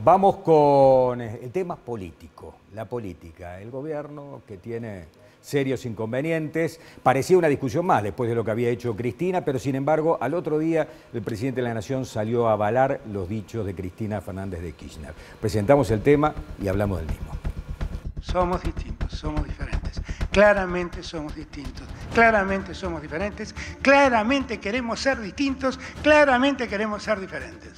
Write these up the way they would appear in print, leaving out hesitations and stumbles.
Vamos con el tema político, la política. El gobierno que tiene serios inconvenientes. Parecía una discusión más después de lo que había hecho Cristina, pero sin embargo, al otro día el presidente de la Nación salió a avalar los dichos de Cristina Fernández de Kirchner. Presentamos el tema y hablamos del mismo. Somos distintos, somos diferentes. Claramente somos distintos, claramente somos diferentes, claramente queremos ser distintos, claramente queremos ser diferentes.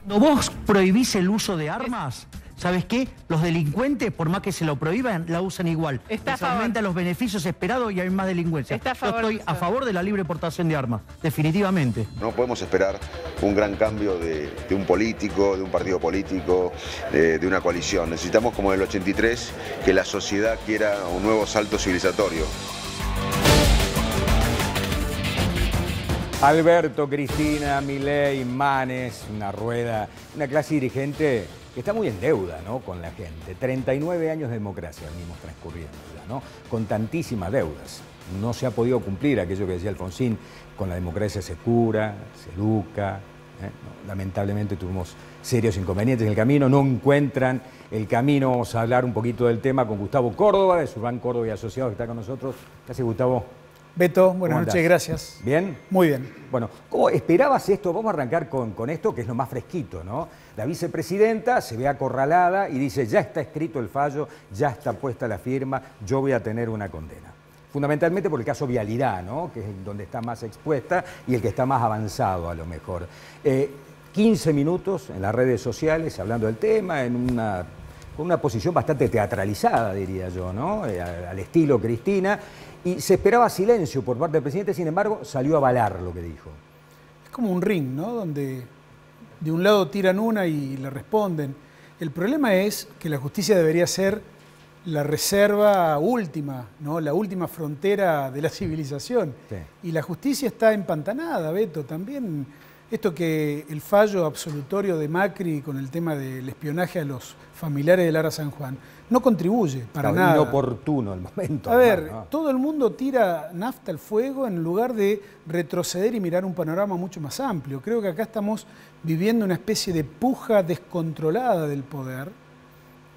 Cuando vos prohibís el uso de armas, ¿sabes qué? Los delincuentes, por más que se lo prohíban, la usan igual. Se aumentan los beneficios esperados y hay más delincuencia. Yo estoy a favor de la libre portación de armas, definitivamente. No podemos esperar un gran cambio de un político, de un partido político, de una coalición. Necesitamos, como en el 83, que la sociedad quiera un nuevo salto civilizatorio. Alberto, Cristina, Milei, Manes, una rueda, una clase dirigente que está muy en deuda, ¿no?, con la gente. 39 años de democracia venimos transcurriendo ya, ¿no?, con tantísimas deudas. No se ha podido cumplir aquello que decía Alfonsín, con la democracia se cura, se educa. No, lamentablemente tuvimos serios inconvenientes en el camino, no encuentran el camino. Vamos a hablar un poquito del tema con Gustavo Córdoba, de Surban Córdoba y Asociados, que está con nosotros. ¿Qué hace, Gustavo? Beto, buenas noches, gracias. ¿Bien? Muy bien. Bueno, ¿cómo esperabas esto? Vamos a arrancar con esto, que es lo más fresquito, ¿no? La vicepresidenta se ve acorralada y dice, ya está escrito el fallo, ya está puesta la firma, yo voy a tener una condena. Fundamentalmente por el caso Vialidad, ¿no?, que es donde está más expuesta y el que está más avanzado a lo mejor. 15 minutos en las redes sociales hablando del tema, con una posición bastante teatralizada, diría yo, ¿no?, al estilo Cristina. Y se esperaba silencio por parte del presidente, sin embargo, salió a avalar lo que dijo. Es como un ring, ¿no?, donde de un lado tiran una y le responden. El problema es que la justicia debería ser la reserva última, ¿no?, la última frontera de la civilización. Sí. Y la justicia está empantanada, Beto, también. Esto que el fallo absolutorio de Macri con el tema del espionaje a los familiares de Lara San Juan no contribuye para nada. Inoportuno el momento. A ver, todo el mundo tira nafta al fuego en lugar de retroceder y mirar un panorama mucho más amplio. Creo que acá estamos viviendo una especie de puja descontrolada del poder.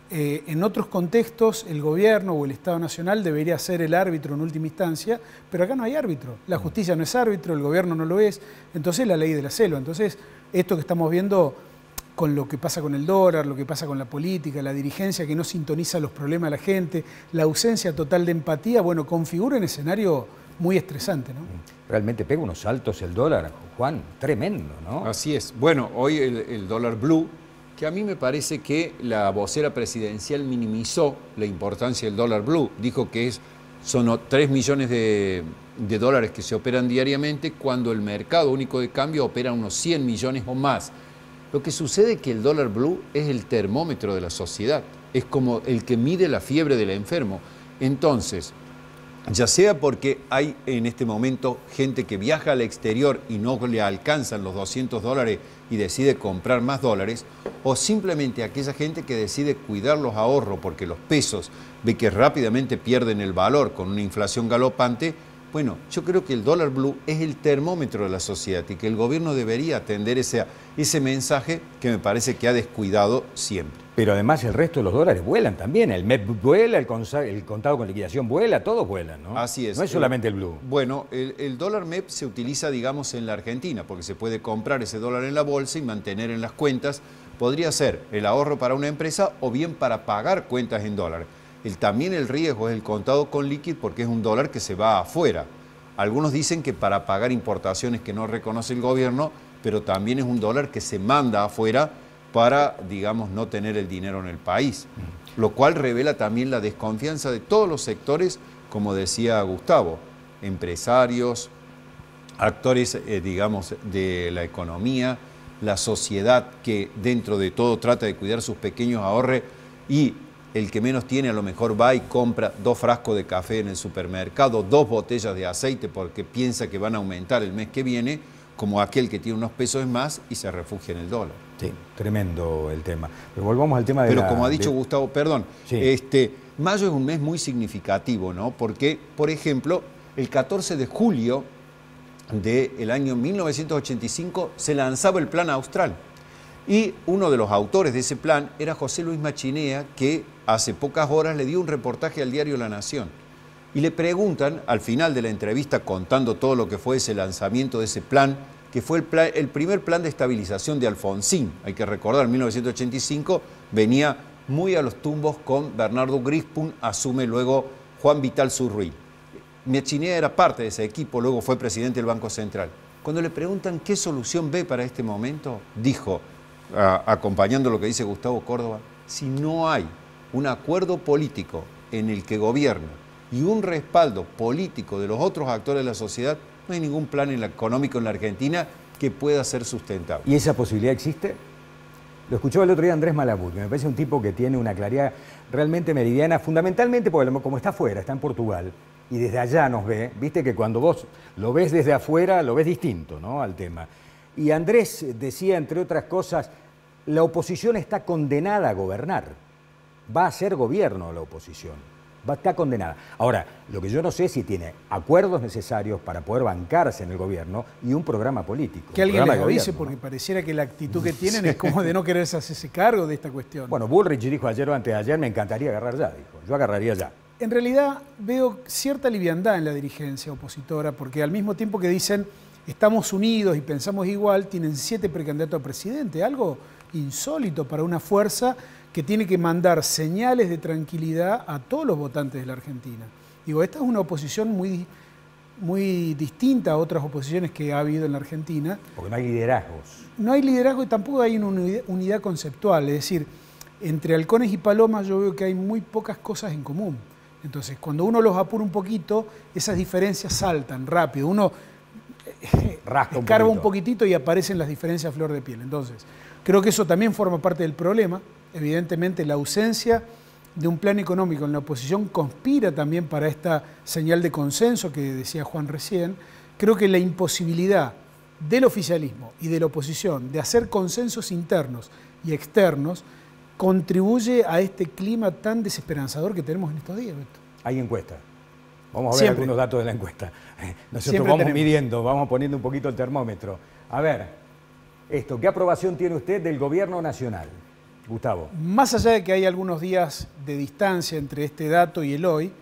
En otros contextos el gobierno o el Estado Nacional debería ser el árbitro en última instancia, pero acá no hay árbitro. La justicia no es árbitro, el gobierno no lo es, entonces la ley de la selva. Entonces esto que estamos viendo con lo que pasa con el dólar, lo que pasa con la política, la dirigencia que no sintoniza los problemas de la gente, la ausencia total de empatía, bueno, configura un escenario muy estresante, ¿no? Realmente pega unos saltos el dólar, Juan, tremendo, ¿no? Así es. Bueno, hoy el dólar blue, que a mí me parece que la vocera presidencial minimizó la importancia del dólar blue. Dijo que son 3 millones de dólares que se operan diariamente, cuando el mercado único de cambio opera unos 100 millones o más. Lo que sucede es que el dólar blue es el termómetro de la sociedad, es como el que mide la fiebre del enfermo. Entonces, ya sea porque hay en este momento gente que viaja al exterior y no le alcanzan los 200 dólares y decide comprar más dólares, o simplemente aquella gente que decide cuidar los ahorros porque los pesos ve que rápidamente pierden el valor con una inflación galopante. Bueno, yo creo que el dólar blue es el termómetro de la sociedad y que el gobierno debería atender ese mensaje que me parece que ha descuidado siempre. Pero además el resto de los dólares vuelan también, el MEP vuela, el contado con liquidación vuela, todos vuelan, ¿no? Así es. No es solamente el blue. Bueno, el dólar MEP se utiliza, digamos, en la Argentina, porque se puede comprar ese dólar en la bolsa y mantener en las cuentas. Podría ser el ahorro para una empresa o bien para pagar cuentas en dólar. También el riesgo es el contado con liquid, porque es un dólar que se va afuera. Algunos dicen que para pagar importaciones que no reconoce el gobierno, pero también es un dólar que se manda afuera para, digamos, no tener el dinero en el país, lo cual revela también la desconfianza de todos los sectores, como decía Gustavo, empresarios, actores, digamos, de la economía, la sociedad que dentro de todo trata de cuidar sus pequeños ahorros, y el que menos tiene a lo mejor va y compra 2 frascos de café en el supermercado, 2 botellas de aceite porque piensa que van a aumentar el mes que viene. como aquel que tiene unos pesos más y se refugia en el dólar. Sí, tremendo el tema. Pero volvamos al tema de Pero como ha dicho Gustavo, perdón, sí. Mayo es un mes muy significativo, ¿no? Porque, por ejemplo, el 14 de julio del año 1985 se lanzaba el Plan Austral. Y uno de los autores de ese plan era José Luis Machinea, que hace pocas horas le dio un reportaje al diario La Nación. Y le preguntan, al final de la entrevista, contando todo lo que fue ese lanzamiento de ese plan, que fue el primer plan de estabilización de Alfonsín. Hay que recordar, en 1985 venía muy a los tumbos con Bernardo Grispun, asume luego Juan Vital Zurruy. Machinea era parte de ese equipo, luego fue presidente del Banco Central. Cuando le preguntan qué solución ve para este momento, dijo, acompañando lo que dice Gustavo Córdoba, si no hay un acuerdo político en el que gobierna y un respaldo político de los otros actores de la sociedad, no hay ningún plan económico en la Argentina que pueda ser sustentable. ¿Y esa posibilidad existe? Lo escuchó el otro día Andrés Malabut, que me parece un tipo que tiene una claridad realmente meridiana, fundamentalmente porque como está afuera, está en Portugal, y desde allá nos ve, viste que cuando vos lo ves desde afuera, lo ves distinto, ¿no?, al tema. Y Andrés decía, entre otras cosas, la oposición está condenada a gobernar. Va a ser gobierno la oposición. Está condenada. Ahora, lo que yo no sé es si tiene acuerdos necesarios para poder bancarse en el gobierno y un programa político. Que alguien les avise, porque pareciera que la actitud que tienen es como de no quererse hacerse cargo de esta cuestión. Bueno, Bullrich dijo ayer o antes de ayer, me encantaría agarrar ya, dijo. Yo agarraría ya. En realidad veo cierta liviandad en la dirigencia opositora, porque al mismo tiempo que dicen estamos unidos y pensamos igual, tienen 7 precandidatos a presidente, algo insólito para una fuerza que tiene que mandar señales de tranquilidad a todos los votantes de la Argentina. Digo, esta es una oposición muy distinta a otras oposiciones que ha habido en la Argentina. Porque no hay liderazgos. No hay liderazgo y tampoco hay una unidad conceptual, es decir, entre halcones y palomas yo veo que hay muy pocas cosas en común. Entonces, cuando uno los apura un poquito, esas diferencias saltan rápido. Uno escarba un poquitito y aparecen las diferencias a flor de piel. Entonces, creo que eso también forma parte del problema. Evidentemente, la ausencia de un plan económico en la oposición conspira también para esta señal de consenso que decía Juan recién. Creo que la imposibilidad del oficialismo y de la oposición de hacer consensos internos y externos contribuye a este clima tan desesperanzador que tenemos en estos días, Beto. Hay encuesta. Vamos a ver algunos datos de la encuesta. Nosotros vamos midiendo, vamos poniendo un poquito el termómetro. A ver, ¿qué aprobación tiene usted del gobierno nacional, Gustavo? Más allá de que hay algunos días de distancia entre este dato y el hoy,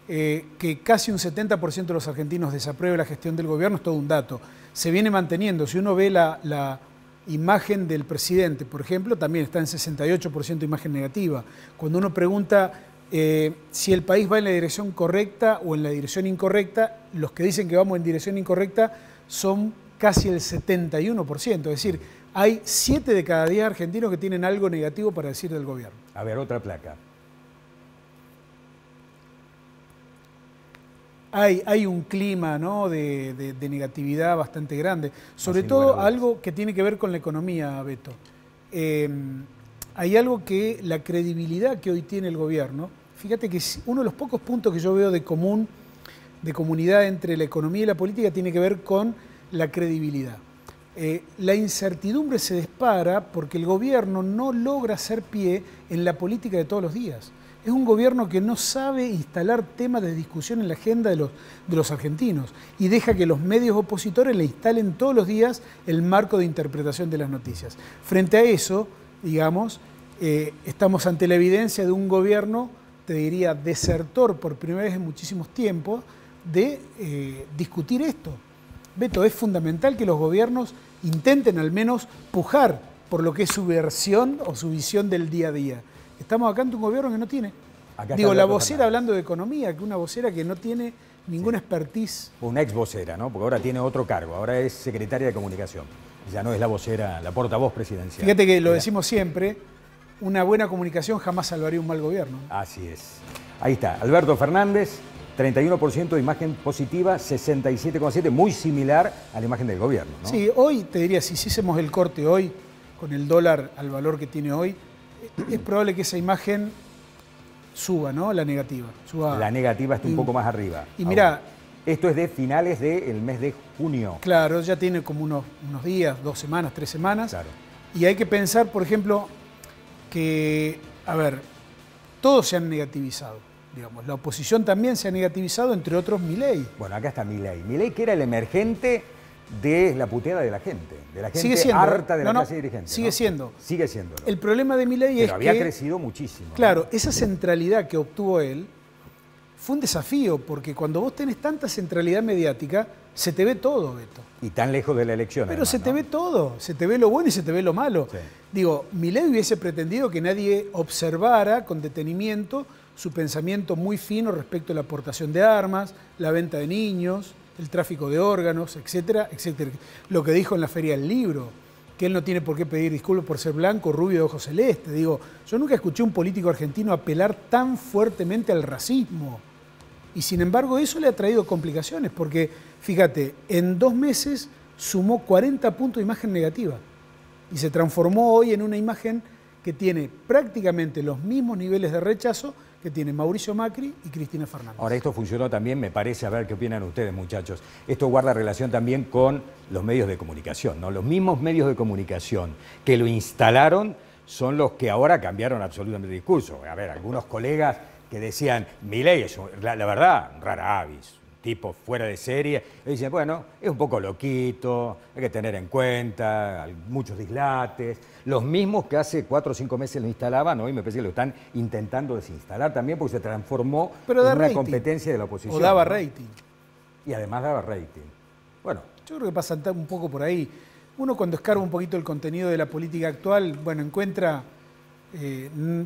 que casi un 70% de los argentinos desapruebe la gestión del gobierno es todo un dato. Se viene manteniendo. Si uno ve la imagen del presidente, por ejemplo, también está en 68% imagen negativa. Cuando uno pregunta si el país va en la dirección correcta o en la dirección incorrecta, los que dicen que vamos en dirección incorrecta son casi el 71%. Es decir, hay 7 de cada 10 argentinos que tienen algo negativo para decir del gobierno. A ver, otra placa. Hay un clima, ¿no?, de negatividad bastante grande, sobre todo algo que tiene que ver con la economía, Beto. Hay algo que la credibilidad que hoy tiene el gobierno, fíjate que uno de los pocos puntos que yo veo de comunidad entre la economía y la política tiene que ver con la credibilidad. La incertidumbre se dispara porque el gobierno no logra hacer pie en la política de todos los días. Es un gobierno que no sabe instalar temas de discusión en la agenda de los argentinos y deja que los medios opositores le instalen todos los días el marco de interpretación de las noticias. Frente a eso, digamos, estamos ante la evidencia de un gobierno, te diría, desertor por primera vez en muchísimos tiempos, de discutir esto. Beto, es fundamental que los gobiernos intenten al menos pujar por lo que es su versión o su visión del día a día. Estamos acá ante un gobierno que no tiene. Digo, la vocera hablando de economía, que una vocera que no tiene ninguna expertise. Una ex vocera, ¿no? Porque ahora tiene otro cargo, ahora es secretaria de comunicación. Ya no es la vocera, la portavoz presidencial. Fíjate que lo decimos siempre, una buena comunicación jamás salvaría un mal gobierno. Así es. Ahí está, Alberto Fernández, 31% de imagen positiva, 67,7%, muy similar a la imagen del gobierno, ¿no? Sí, hoy te diría, si hiciésemos el corte hoy, con el dólar al valor que tiene hoy, es probable que esa imagen suba, ¿no? La negativa. La negativa está un poco más arriba. Y mirá, Esto es de finales del mes de junio. Claro, ya tiene como unos días, 2 semanas, 3 semanas. Claro. Y hay que pensar, por ejemplo, que, a ver, todos se han negativizado. Digamos, la oposición también se ha negativizado, entre otros Milei. Bueno, acá está Milei. Milei, que era el emergente de la puteada de la gente sigue siendo, harta de la clase dirigente. Sigue siendo. Sigue siendo. El problema de Milei es que había crecido muchísimo. Claro, esa centralidad que obtuvo él fue un desafío, porque cuando vos tenés tanta centralidad mediática, se te ve todo, Beto. Y tan lejos de la elección. Pero además, se te ve todo, se te ve lo bueno y se te ve lo malo. Sí. Digo, Milei hubiese pretendido que nadie observara con detenimiento su pensamiento muy fino respecto a la aportación de armas, la venta de niños, el tráfico de órganos, etcétera, etcétera. Lo que dijo en la Feria del Libro, que él no tiene por qué pedir disculpas por ser blanco, rubio de ojos celeste. Digo, yo nunca escuché a un político argentino apelar tan fuertemente al racismo. Y sin embargo eso le ha traído complicaciones, porque fíjate, en 2 meses sumó 40 puntos de imagen negativa y se transformó hoy en una imagen que tiene prácticamente los mismos niveles de rechazo que tiene Mauricio Macri y Cristina Fernández. Ahora, esto funcionó también, me parece, a ver qué opinan ustedes, muchachos. Esto guarda relación también con los medios de comunicación, ¿no? Los mismos medios de comunicación que lo instalaron son los que ahora cambiaron absolutamente el discurso. A ver, algunos colegas que decían, Milei es, la verdad, rara avis, un tipo fuera de serie. Y dicen, bueno, es un poco loquito, hay que tener en cuenta, muchos dislates. Los mismos que hace 4 o 5 meses lo instalaban, hoy me parece que lo están intentando desinstalar también porque se transformó en una competencia de la oposición. O daba rating. Y además daba rating. Bueno. Yo creo que pasa un poco por ahí. Uno cuando escarba un poquito el contenido de la política actual, bueno, encuentra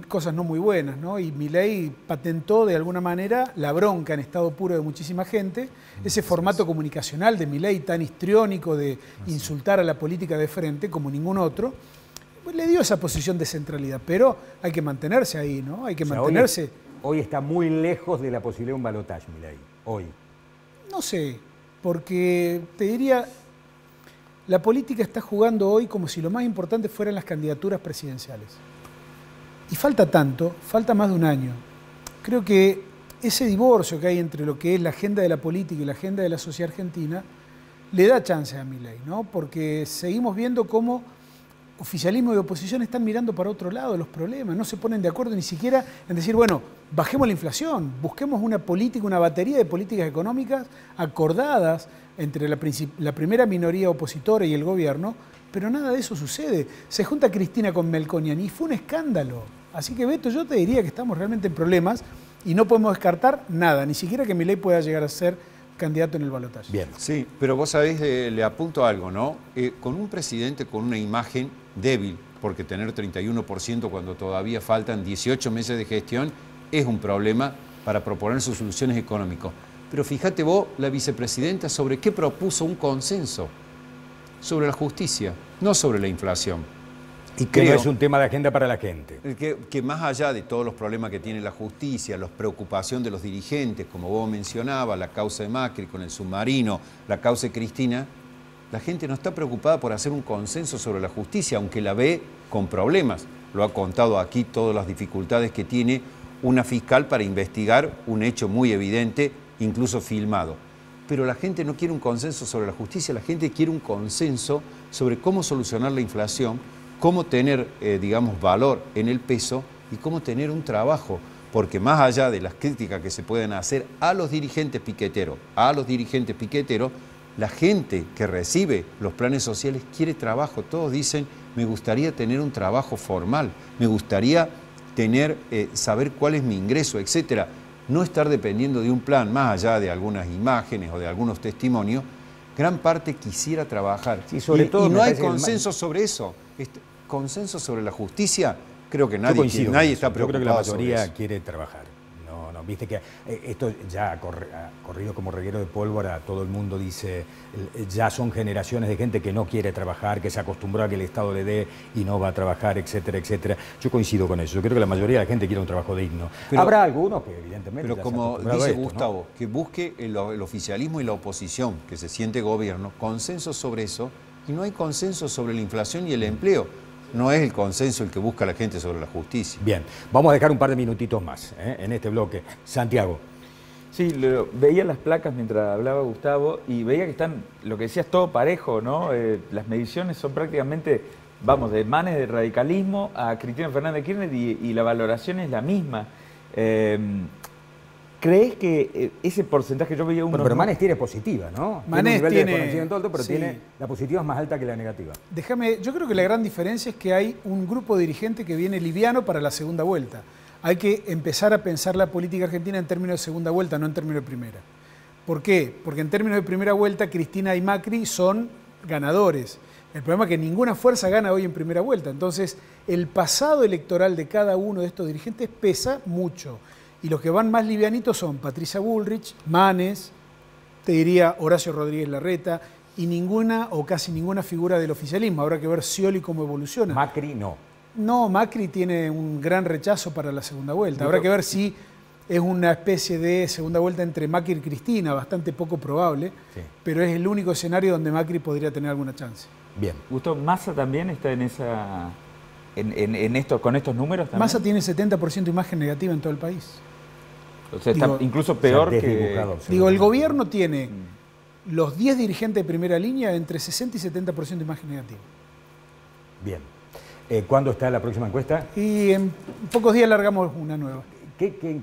cosas no muy buenas, ¿no? Y Milei patentó de alguna manera la bronca en estado puro de muchísima gente, ese formato comunicacional de Milei tan histriónico de insultar a la política de frente como ningún otro, pues le dio esa posición de centralidad, pero hay que mantenerse ahí, ¿no? Hay que mantenerse. Hoy está muy lejos de la posibilidad de un balotaje, Milei, hoy. No sé, porque te diría, la política está jugando hoy como si lo más importante fueran las candidaturas presidenciales. Y falta tanto, falta más de un año. Creo que ese divorcio que hay entre lo que es la agenda de la política y la agenda de la sociedad argentina le da chance a Milei, ¿no? Porque seguimos viendo cómo oficialismo y oposición están mirando para otro lado los problemas, no se ponen de acuerdo ni siquiera en decir, bueno, bajemos la inflación, busquemos una política, una batería de políticas económicas acordadas entre la primera minoría opositora y el gobierno, pero nada de eso sucede. Se junta Cristina con Melconian y fue un escándalo. Así que, Beto, yo te diría que estamos realmente en problemas y no podemos descartar nada, ni siquiera que Milei pueda llegar a ser candidato en el balotaje. Bien. Sí, pero vos sabés, le apunto algo, ¿no? Con un presidente con una imagen débil, porque tener 31% cuando todavía faltan 18 meses de gestión es un problema para proponer sus soluciones económicas. Pero fíjate vos, la vicepresidenta, sobre qué propuso un consenso. Sobre la justicia, no sobre la inflación. Y que no es un tema de agenda para la gente. Que más allá de todos los problemas que tiene la justicia, la preocupación de los dirigentes, como vos mencionabas, la causa de Macri con el submarino, la causa de Cristina, la gente no está preocupada por hacer un consenso sobre la justicia, aunque la ve con problemas. Lo ha contado aquí todas las dificultades que tiene una fiscal para investigar un hecho muy evidente, incluso filmado. Pero la gente no quiere un consenso sobre la justicia, la gente quiere un consenso sobre cómo solucionar la inflación, cómo tener, digamos, valor en el peso y cómo tener un trabajo. Porque más allá de las críticas que se pueden hacer a los dirigentes piqueteros, la gente que recibe los planes sociales quiere trabajo. Todos dicen, me gustaría tener un trabajo formal, me gustaría tener, saber cuál es mi ingreso, etcétera. No estar dependiendo de un plan, más allá de algunas imágenes o de algunos testimonios, gran parte quisiera trabajar. Sí, sobre todo no hay consenso sobre eso. Consenso sobre la justicia, creo que nadie está preocupado. Yo creo que la mayoría quiere trabajar. No, viste que esto ya ha corrido como reguero de pólvora, todo el mundo dice, ya son generaciones de gente que no quiere trabajar, que se acostumbró a que el Estado le dé y no va a trabajar, etcétera, etcétera. Yo coincido con eso, yo creo que la mayoría de la gente quiere un trabajo digno. Pero habrá algunos que evidentemente... Pero como dice Gustavo, ¿no? Que busque el oficialismo y la oposición, que se siente gobierno, consenso sobre eso, y no hay consenso sobre la inflación y el empleo. No es el consenso el que busca la gente sobre la justicia. Bien, vamos a dejar un par de minutitos más en este bloque. Santiago. Sí, veía las placas mientras hablaba Gustavo y veía que están, lo que decías, todo parejo, ¿no? Las mediciones son prácticamente, vamos, de Manes de radicalismo a Cristina Fernández de Kirchner y la valoración es la misma. ¿Crees que ese porcentaje, yo veía uno... Bueno, pero Manes tiene positiva, ¿no? Manes tiene un nivel tiene, de desconocimiento alto, pero sí, tiene, la positiva es más alta que la negativa. Yo creo que la gran diferencia es que hay un grupo dirigente que viene liviano para la segunda vuelta. Hay que empezar a pensar la política argentina en términos de segunda vuelta, no en términos de primera. ¿Por qué? Porque en términos de primera vuelta, Cristina y Macri son ganadores. El problema es que ninguna fuerza gana hoy en primera vuelta. Entonces, el pasado electoral de cada uno de estos dirigentes pesa mucho. Y los que van más livianitos son Patricia Bullrich, Manes, te diría Horacio Rodríguez Larreta, y ninguna o casi ninguna figura del oficialismo. Habrá que ver Scioli cómo evoluciona. Macri no. No, Macri tiene un gran rechazo para la segunda vuelta. Habrá que ver si es una especie de segunda vuelta entre Macri y Cristina, bastante poco probable, sí, pero es el único escenario donde Macri podría tener alguna chance. Bien. Gustavo, ¿Massa también está en esa, con estos números también? Massa tiene 70% de imagen negativa en todo el país. O sea, está incluso peor que... Digo, el gobierno tiene los 10 dirigentes de primera línea entre 60 y 70% de imagen negativa. Bien. ¿Cuándo está la próxima encuesta? Y en pocos días largamos una nueva.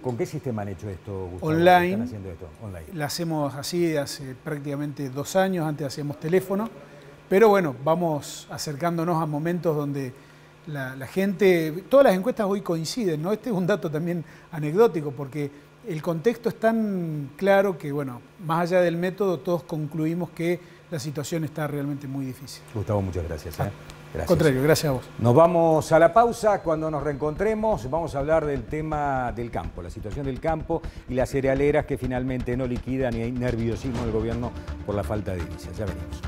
¿Con qué sistema han hecho esto, Gustavo? Online. ¿Están haciendo esto? Online. La hacemos así hace prácticamente 2 años, antes hacíamos teléfono, pero bueno, vamos acercándonos a momentos donde la gente, todas las encuestas hoy coinciden, ¿no? Este es un dato también anecdótico, porque el contexto es tan claro que, bueno, más allá del método, todos concluimos que la situación está realmente muy difícil. Gustavo, muchas gracias. Gracias. Contrario, gracias a vos. Nos vamos a la pausa. Cuando nos reencontremos vamos a hablar del tema del campo, la situación del campo y las cerealeras que finalmente no liquidan y hay nerviosismo del gobierno por la falta de divisas. Ya venimos.